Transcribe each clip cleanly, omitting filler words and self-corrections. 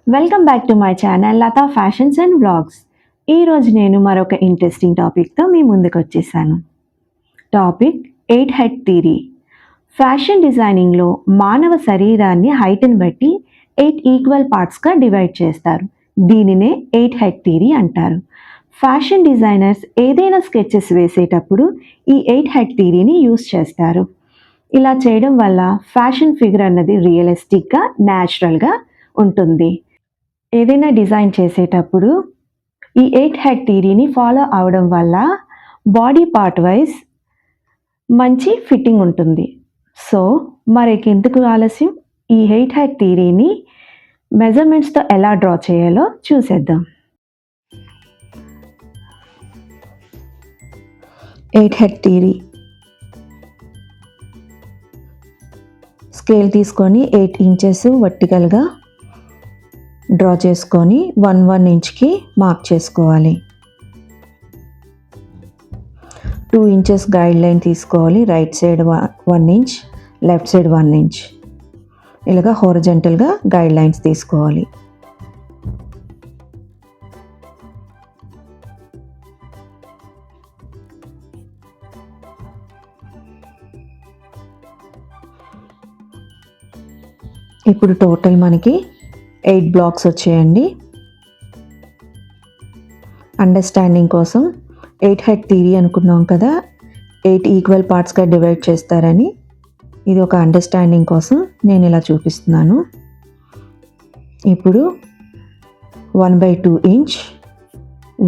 Welcome back to my channel Lata fashions and vlogs. ఈరోజు నేను మరొక ఇంట్రెస్టింగ్ టాపిక్తో మీ ముందుకు వచ్చేసాను. Topic 8 head theory. ఫ్యాషన్ డిజైనింగ్లో మానవ శరీరాన్ని హైట్ని బట్టి 8 ఈక్వల్ పార్ట్స్గా డివైడ్ చేస్తారు. దీనినే 8 హెడ్ థియరీ అంటారు. ఫ్యాషన్ డిజైనర్స్ ఏదైనా స్కెచెస్ వేసేటప్పుడు ఈ 8 హెడ్ థియరీని యూస్ చేస్తారు. ఇలా చేయడం వల్ల ఫ్యాషన్ ఫిగర్ అన్నది రియలిస్టిక్గా, న్యాచురల్గా ఉంటుంది. ఏదైనా డిజైన్ చేసేటప్పుడు ఈ 8 హెడ్ థియరీని ఫాలో అవడం వల్ల బాడీ పార్ట్ వైజ్ మంచి ఫిట్టింగ్ ఉంటుంది. సో మరికెందుకు ఆలస్యం, ఈ 8 హెడ్ థియరీని మెజర్మెంట్స్తో ఎలా డ్రా చేయాలో చూసేద్దాం. 8 హెడ్ థియరీ. స్కేల్ తీసుకొని 8 ఇంచెస్ వర్టికల్గా డ్రా చేసుకొని 1 ఇంచ్కి మార్క్ చేసుకోవాలి. 2 ఇంచెస్ గైడ్ లైన్ తీసుకోవాలి. Right side 1 inch, left side 1 inch, ఇలాగా హారిజంటల్గా గైడ్ లైన్స్ తీసుకోవాలి. ఇప్పుడు టోటల్ మనకి 8 బ్లాక్స్ వచ్చాయండి. అండర్స్టాండింగ్ కోసం 8 హెడ్ థియరీ అనుకున్నాం కదా, 8 ఈక్వల్ పార్ట్స్గా డివైడ్ చేస్తారని. ఇది ఒక అండర్స్టాండింగ్ కోసం నేను ఇలా చూపిస్తున్నాను. ఇప్పుడు 1/2 ఇంచ్,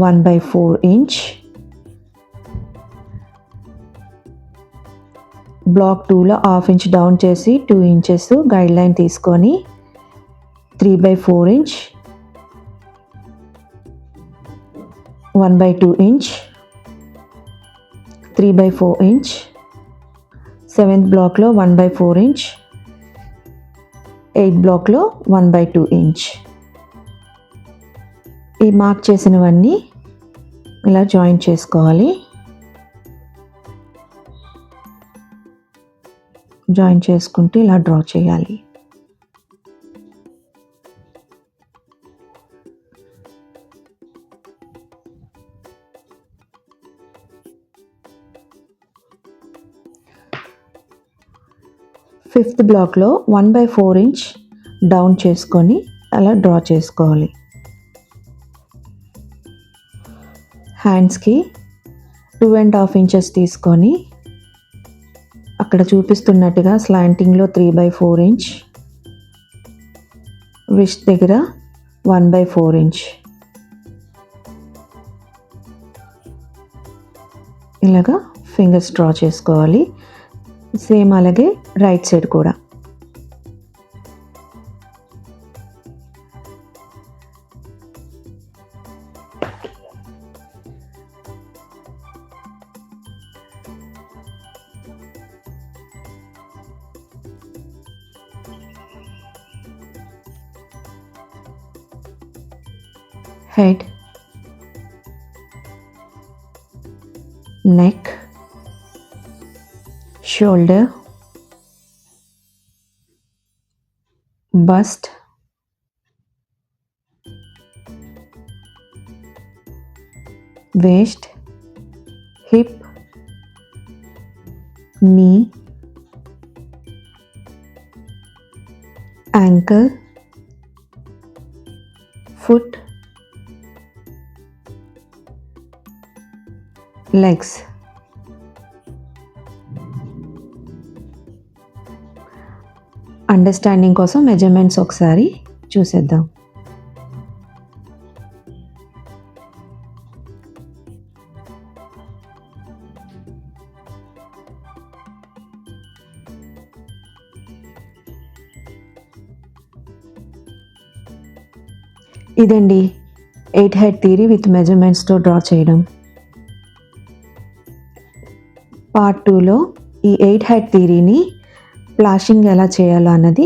1/4 ఇంచ్, బ్లాక్ 2లో 1/2 ఇంచ్ డౌన్ చేసి 2 ఇంచెస్ గైడ్ లైన్ తీసుకొని 3/4 ఇంచ్, 1/2 ఇంచ్, 3/4 ఇంచ్, 7th బ్లాక్లో 1/4 ఇంచ్, 8th బ్లాక్లో 1/2 ఇంచ్. ఈ మార్క్ చేసినవన్నీ ఇలా జాయిన్ చేసుకోవాలి. జాయిన్ చేసుకుంటూ ఇలా డ్రా చేయాలి. ఫిఫ్త్ బ్లాక్లో 1/4 ఇంచ్ డౌన్ చేసుకొని అలా డ్రా చేసుకోవాలి. హ్యాండ్స్కి 2.5 ఇంచెస్ తీసుకొని అక్కడ చూపిస్తున్నట్టుగా స్లాంటింగ్లో 3/4 ఇంచ్, రిస్ట్ దగ్గర 1/4 ఇంచ్, ఇలాగా ఫింగర్స్ డ్రా చేసుకోవాలి. సేమ్ అలాగే రైట్ సైడ్ కూడా. head, neck, shoulder, bust, waist, hip, knee, ankle, foot, legs. Understanding కోసం మెజర్మెంట్స్ ఒకసారి చూసేద్దాం. ఇదండి 8 హెడ్ థియరీ విత్ మెజర్మెంట్స్తో డ్రా చేయడం. పార్ట్ 2లో ఈ 8 హెడ్ థియరీని ప్లాషింగ్ ఎలా చేయాలో అన్నది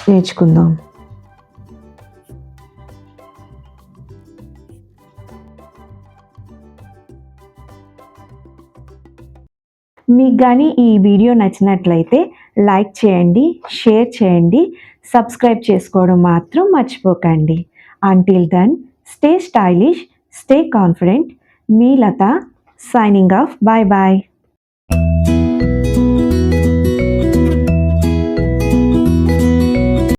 నేర్చుకుందాం. మీకు కానీ ఈ వీడియో నచ్చినట్లయితే లైక్ చేయండి, షేర్ చేయండి, సబ్స్క్రైబ్ చేసుకోవడం మాత్రం మర్చిపోకండి. Until then stay stylish, stay confident. మీ Latha signing off. Bye bye.